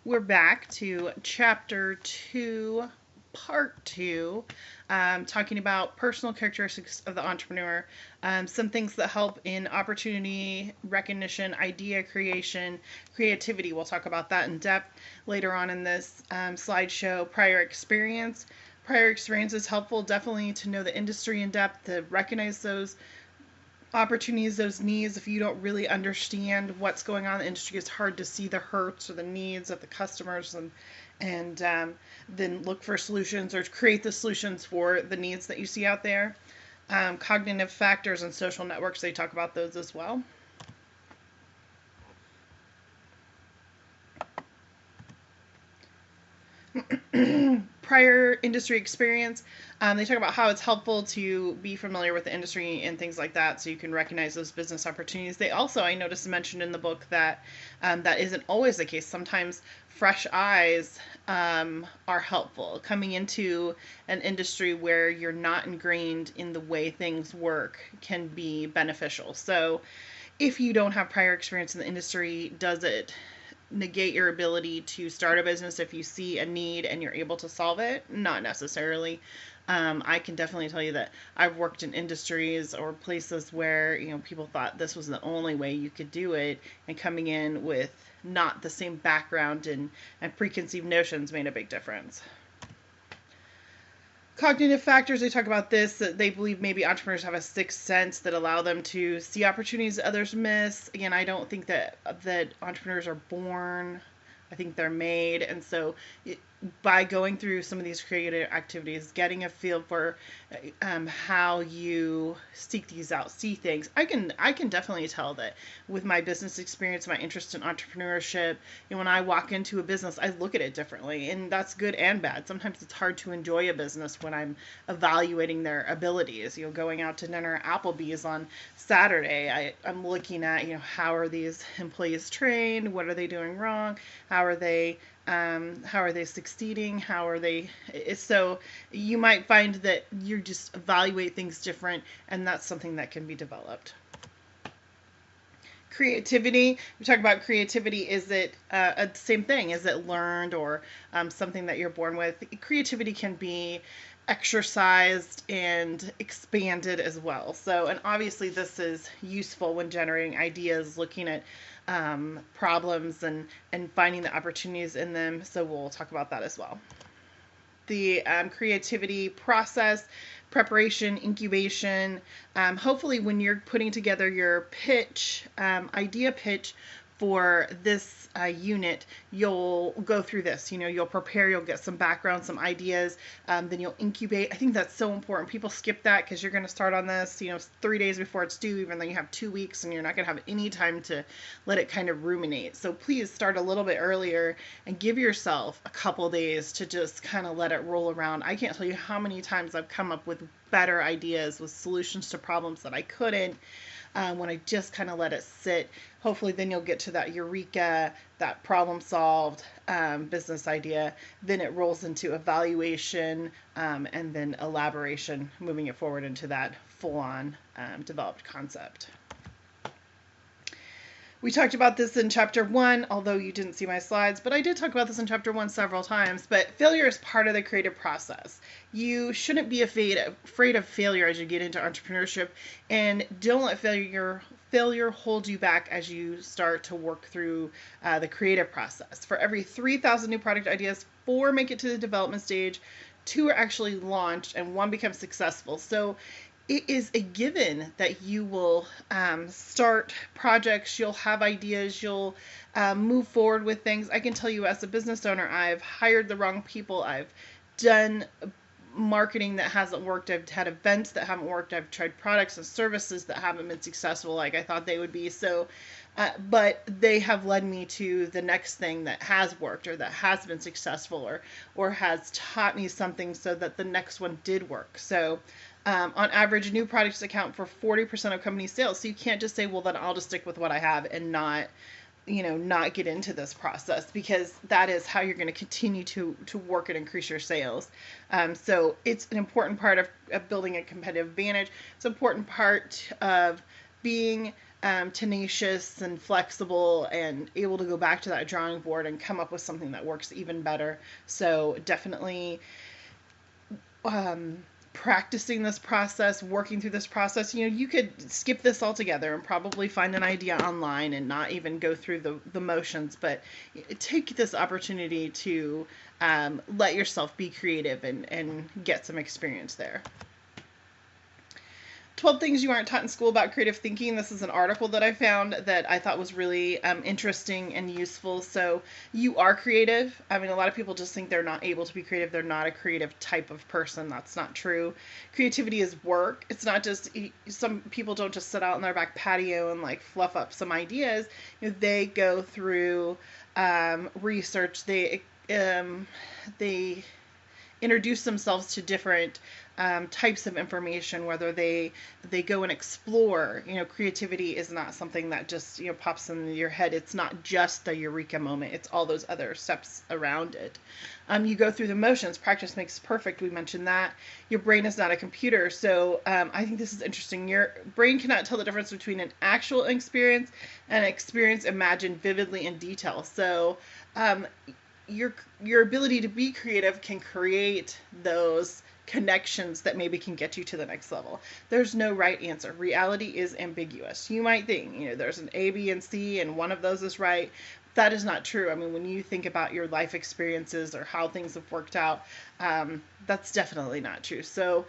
We're back to chapter 2, part 2, talking about personal characteristics of the entrepreneur, some things that help in opportunity recognition, idea creation, creativity. We'll talk about that in depth later on in this slideshow. Prior experience. Prior experience is helpful, definitely, to know the industry in depth, to recognize those opportunities, those needs. If you don't really understand what's going on in the industry, it's hard to see the hurts or the needs of the customers, and then look for solutions or create the solutions for the needs that you see out there. Cognitive factors and social networks, they talk about those as well. Prior industry experience. They talk about how it's helpful to be familiar with the industry and things like that, so you can recognize those business opportunities. They also, I noticed, mentioned in the book that that isn't always the case. Sometimes fresh eyes are helpful. Coming into an industry where you're not ingrained in the way things work can be beneficial. So if you don't have prior experience in the industry, does it negate your ability to start a business if you see a need and you're able to solve it? Not necessarily. I can definitely tell you that I've worked in industries or places where, people thought this was the only way you could do it, and coming in with not the same background and preconceived notions made a big difference. Cognitive factors, they talk about this, that they believe maybe entrepreneurs have a sixth sense that allow them to see opportunities that others miss. Again, I don't think that entrepreneurs are born. I think they're made. And so by going through some of these creative activities, getting a feel for how you seek these out, see things, I can definitely tell that with my business experience, my interest in entrepreneurship, when I walk into a business, I look at it differently, and that's good and bad. Sometimes it's hard to enjoy a business when I'm evaluating their abilities. Going out to dinner at Applebee's on Saturday, I'm looking at, how are these employees trained? What are they doing wrong? How are they succeeding? How are they? So you might find that you just evaluate things different, and that's something that can be developed. Creativity. We talk about creativity. Is it same thing? Is it learned or something that you're born with? Creativity can be exercised and expanded as well. So, and obviously this is useful when generating ideas, looking at problems and finding the opportunities in them. So we'll talk about that as well. The creativity process, preparation, incubation. Hopefully when you're putting together your pitch, idea pitch for this unit, you'll go through this. You'll prepare, you'll get some background, some ideas, then you'll incubate. I think that's so important. People skip that because you're going to start on this, 3 days before it's due, even though you have 2 weeks, and you're not going to have any time to let it kind of ruminate. So please start a little bit earlier and give yourself a couple days to just kind of let it roll around. I can't tell you how many times I've come up with better ideas, with solutions to problems that I couldn't, when I just kind of let it sit. Hopefully then you'll get to that eureka, that problem solved business idea. Then it rolls into evaluation, and then elaboration, moving it forward into that full-on developed concept. We talked about this in chapter 1, although you didn't see my slides, but I did talk about this in chapter 1 several times. But failure is part of the creative process. You shouldn't be afraid of failure as you get into entrepreneurship, and don't let failure hold you back as you start to work through the creative process. For every 3,000 new product ideas, 4 make it to the development stage, 2 are actually launched, and 1 becomes successful. So it is a given that you will start projects, you'll have ideas, you'll move forward with things. I can tell you, as a business owner, I've hired the wrong people. I've done marketing that hasn't worked. I've had events that haven't worked. I've tried products and services that haven't been successful like I thought they would be. So, but they have led me to the next thing that has worked or that has been successful or has taught me something so that the next one did work. So on average, new products account for 40% of company sales. So you can't just say, well, then I'll just stick with what I have and not get into this process, because that is how you're going to continue to work and increase your sales. So it's an important part of building a competitive advantage. It's an important part of being tenacious and flexible and able to go back to that drawing board and come up with something that works even better. So definitely practicing this process, working through this process. You could skip this altogether and probably find an idea online and not even go through the motions, but take this opportunity to let yourself be creative and get some experience there. 12 things you aren't taught in school about creative thinking. This is an article that I found that I thought was really interesting and useful. So you are creative. I mean, a lot of people just think they're not able to be creative. They're not a creative type of person. That's not true. Creativity is work. It's not just, some people don't just sit out on their back patio and like fluff up some ideas. They go through research. They introduce themselves to different types of information, whether they go and explore. Creativity is not something that just pops into your head. It's not just the eureka moment. It's all those other steps around it. You go through the motions. Practice makes perfect. We mentioned that. Your brain is not a computer. So I think this is interesting. Your brain cannot tell the difference between an actual experience and an experience imagined vividly in detail. So your ability to be creative can create those connections that maybe can get you to the next level. There's no right answer. Reality is ambiguous. You might think, there's an A, B, and C, and one of those is right. That is not true. I mean, when you think about your life experiences or how things have worked out, that's definitely not true. So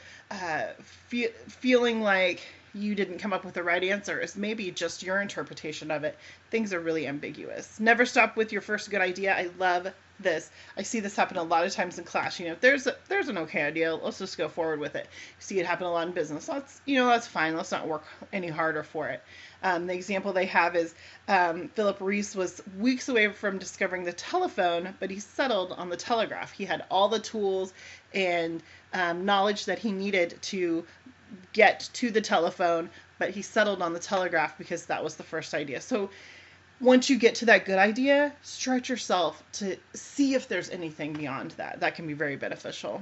feeling like you didn't come up with the right answer is maybe just your interpretation of it. Things are really ambiguous. Never stop with your first good idea. I love this. I see this happen a lot of times in class. There's an okay idea. Let's just go forward with it. You see it happen a lot in business. That's fine. Let's not work any harder for it. The example they have is Philip Reese was weeks away from discovering the telephone, but he settled on the telegraph. He had all the tools and knowledge that he needed to get to the telephone, but he settled on the telegraph because that was the first idea. So once you get to that good idea, stretch yourself to see if there's anything beyond that. That can be very beneficial.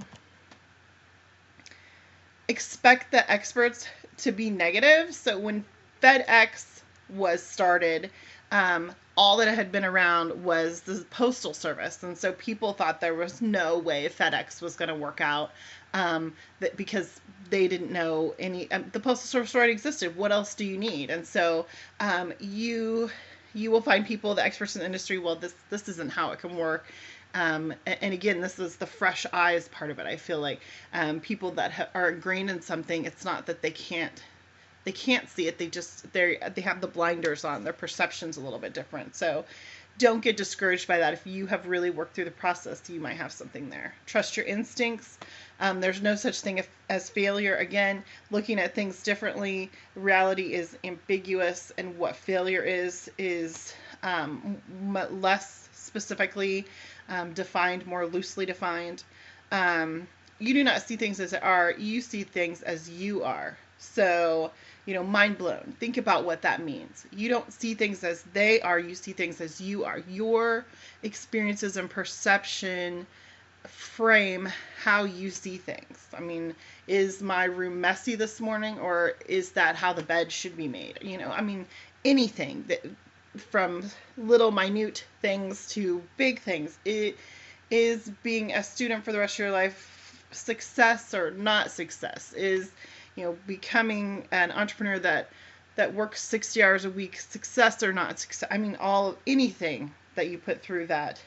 Expect the experts to be negative. So when FedEx was started, all that had been around was the postal service. And so people thought there was no way FedEx was going to work out because they didn't know the postal service already existed. What else do you need? And so you will find people, the experts in the industry, well, this isn't how it can work. And again, this is the fresh eyes part of it. I feel like people that are ingrained in something, it's not that they can't see it. They have the blinders on. Their perception's a little bit different. So don't get discouraged by that. If you have really worked through the process, you might have something there. Trust your instincts. There's no such thing as failure. Again, looking at things differently. Reality is ambiguous, and what failure is less specifically defined, more loosely defined. You do not see things as they are. You see things as you are. So, mind blown. Think about what that means. You don't see things as they are. You see things as you are. Your experiences and perception frame how you see things. I mean, is my room messy this morning, or is that how the bed should be made? Anything that, from little minute things to big things. It is being a student for the rest of your life success or not success? Is becoming an entrepreneur that works 60 hours a week success or not success? I mean, anything that you put through that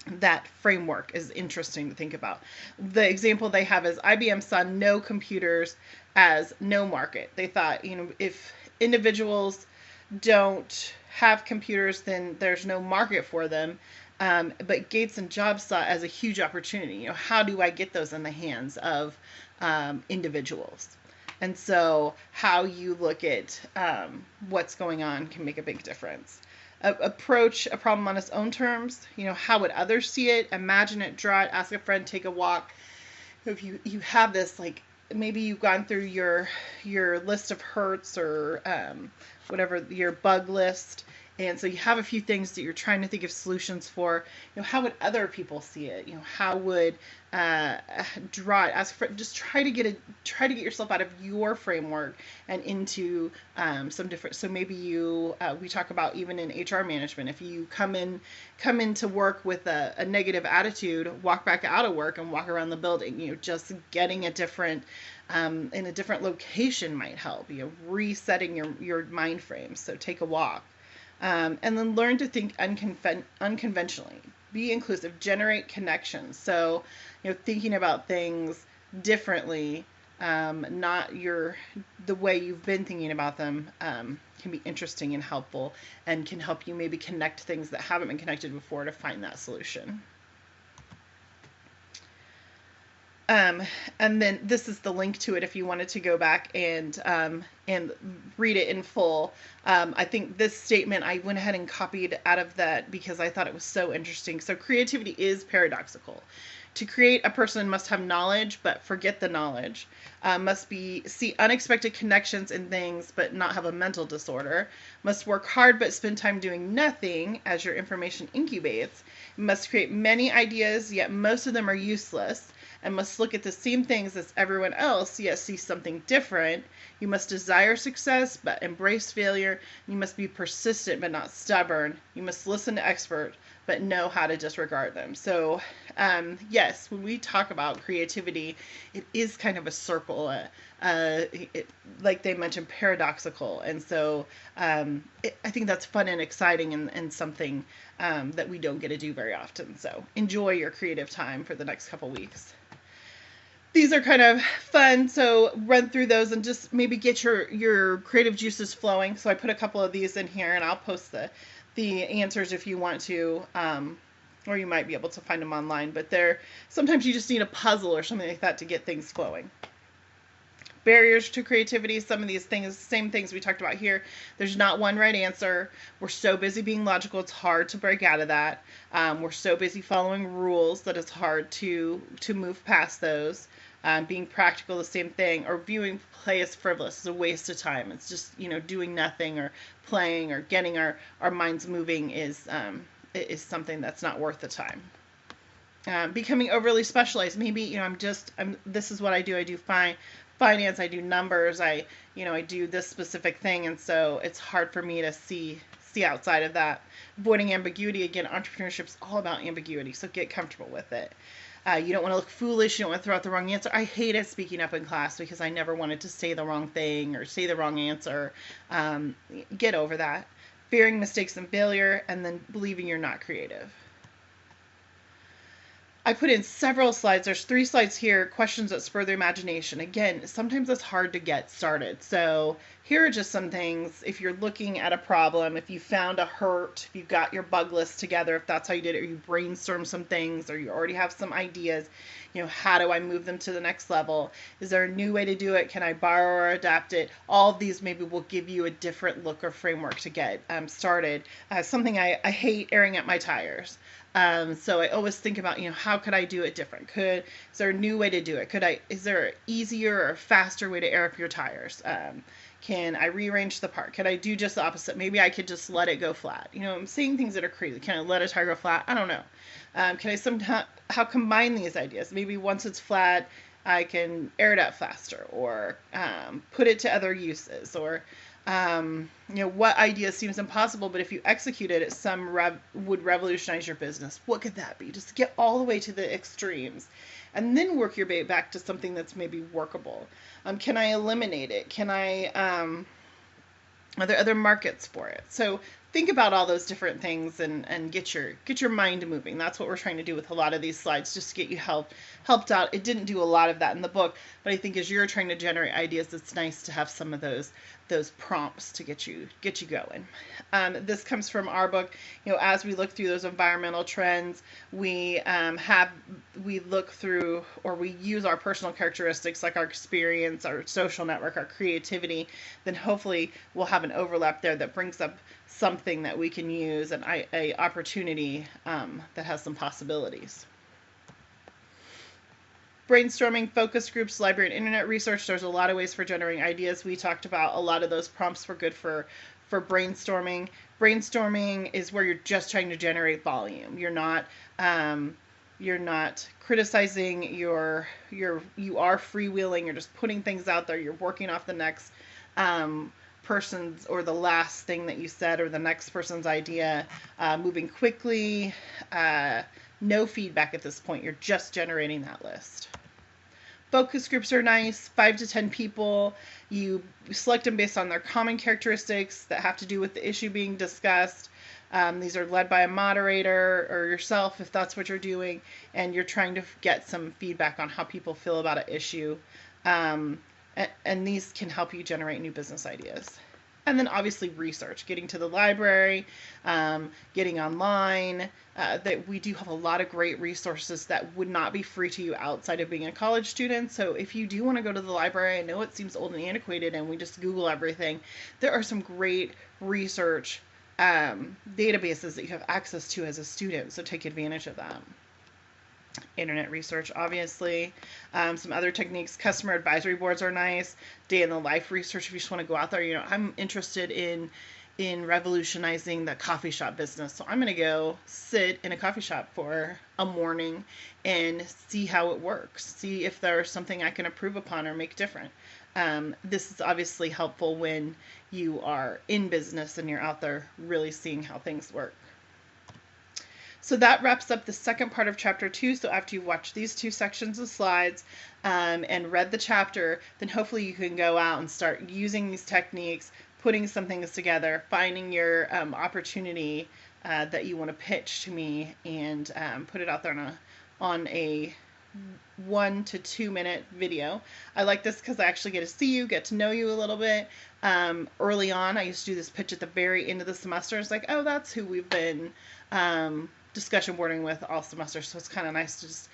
that framework is interesting to think about. The example they have is IBM saw no computers as no market. They thought, if individuals don't have computers, then there's no market for them. But Gates and Jobs saw it as a huge opportunity. How do I get those in the hands of individuals? And so how you look at what's going on can make a big difference. Approach a problem on its own terms. How would others see it? Imagine it, draw it, ask a friend, take a walk. If you have this, like, maybe you've gone through your list of hurts or whatever, your bug list, And so you have a few things that you're trying to think of solutions for. How would other people see it? How would uh, draw it? Ask for, just try to get yourself out of your framework and into some different. So maybe we talk about even in HR management, if you come into work with a negative attitude, walk back out of work and walk around the building. Just getting a different in a different location might help. Resetting your mind frame. So take a walk. And then learn to think unconventionally. Be inclusive. Generate connections. So, thinking about things differently, not the way you've been thinking about them, can be interesting and helpful, and can help you maybe connect things that haven't been connected before to find that solution. Um, and then this is the link to it if you wanted to go back and read it in full. I think this statement I went ahead and copied out of that because I thought it was so interesting. So creativity is paradoxical. To create, a person must have knowledge but forget the knowledge. Must see unexpected connections in things but not have a mental disorder. Must work hard but spend time doing nothing as your information incubates. Must create many ideas yet most of them are useless. And must look at the same things as everyone else, yet see something different. You must desire success, but embrace failure. You must be persistent, but not stubborn. You must listen to experts, but know how to disregard them. So, yes, when we talk about creativity, it is kind of a circle, like they mentioned, paradoxical. And so I think that's fun and exciting and something that we don't get to do very often. So enjoy your creative time for the next couple weeks. These are kind of fun, so run through those and just maybe get your creative juices flowing. So I put a couple of these in here, and I'll post the answers if you want to, or you might be able to find them online. But sometimes you just need a puzzle or something like that to get things flowing. Barriers to creativity, some of these things, same things we talked about here. There's not one right answer. We're so busy being logical, it's hard to break out of that. We're so busy following rules that it's hard to move past those. Being practical, the same thing, or viewing play as frivolous is a waste of time. It's just, doing nothing or playing or getting our minds moving is something that's not worth the time. Becoming overly specialized. Maybe, this is what I do. I do finance, I do numbers, I do this specific thing. And so it's hard for me to see outside of that. Avoiding ambiguity. Again, entrepreneurship is all about ambiguity. So get comfortable with it. You don't want to look foolish. You don't want to throw out the wrong answer. I hated speaking up in class because I never wanted to say the wrong thing or say the wrong answer. Get over that. Fearing mistakes and failure, and then believing you're not creative. I put in several slides. There's 3 slides here, questions that spur the imagination. Again, sometimes it's hard to get started. So here are just some things. If you're looking at a problem, if you found a hurt, if you got your bug list together, if that's how you did it, or you brainstorm some things, or you already have some ideas, how do I move them to the next level? Is there a new way to do it? Can I borrow or adapt it? All of these maybe will give you a different look or framework to get started. Something I hate, airing out my tires. So I always think about, how could I do it different? Is there a new way to do it? Is there an easier or faster way to air up your tires? Can I rearrange the part? Could I do just the opposite? Maybe I could just let it go flat. I'm saying things that are crazy. Can I let a tire go flat? I don't know. Can I somehow combine these ideas? Maybe once it's flat, I can air it up faster, or put it to other uses, or what idea seems impossible, but if you execute it, would revolutionize your business. What could that be? Just get all the way to the extremes, and then work your way back to something that's maybe workable. Can I eliminate it? Are there other markets for it? So think about all those different things and get your mind moving. That's what we're trying to do with a lot of these slides, just to get you helped out. It didn't do a lot of that in the book, but I think as you're trying to generate ideas, it's nice to have some of those prompts to get you going. This comes from our book. As we look through those environmental trends, we look through, or we use our personal characteristics like our experience, our social network, our creativity. Then hopefully we'll have an overlap there that brings up something that we can use, and a opportunity that has some possibilities. Brainstorming, focus groups, library and internet research. There's a lot of ways for generating ideas. We talked about a lot of those prompts were good for brainstorming. Brainstorming is where you're just trying to generate volume. Um, you're not criticizing you are freewheeling. You're just putting things out there. You're working off the next um, person's or the last thing that you said or the next person's idea, moving quickly. No feedback at this point. You're just generating that list. Focus groups are nice, 5 to 10 people. You select them based on their common characteristics that have to do with the issue being discussed. These are led by a moderator or yourself if that's what you're doing, and you're trying to get some feedback on how people feel about an issue. And these can help you generate new business ideas. And then obviously research, getting to the library, getting online. That we do have a lot of great resources that would not be free to you outside of being a college student. So if you do want to go to the library, I know it seems old and antiquated and we just Google everything. There are some great research databases that you have access to as a student, so take advantage of that. Internet research, obviously. Some other techniques, customer advisory boards are nice. Day in the life research, if you just want to go out there. I'm interested in revolutionizing the coffee shop business. So I'm going to go sit in a coffee shop for a morning and see how it works. See if there's something I can improve upon or make different. This is obviously helpful when you are in business and you're out there really seeing how things work. So that wraps up the second part of chapter 2. So after you've watched these 2 sections of slides and read the chapter, then hopefully you can go out and start using these techniques, putting some things together, finding your opportunity that you want to pitch to me, and put it out there on a 1 to 2 minute video. I like this because I actually get to see you, get to know you a little bit. Early on, I used to do this pitch at the very end of the semester. It's like, oh, that's who we've been discussion boarding with all semester, so it's kind of nice to just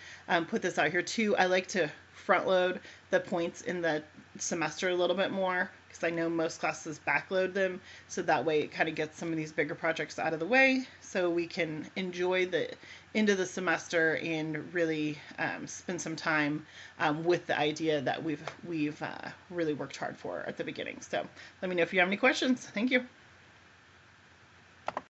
put this out here too. I like to front load the points in the semester a little bit more because I know most classes backload them, so that way it kind of gets some of these bigger projects out of the way so we can enjoy the end of the semester and really spend some time with the idea that we've really worked hard for at the beginning. So let me know if you have any questions. Thank you.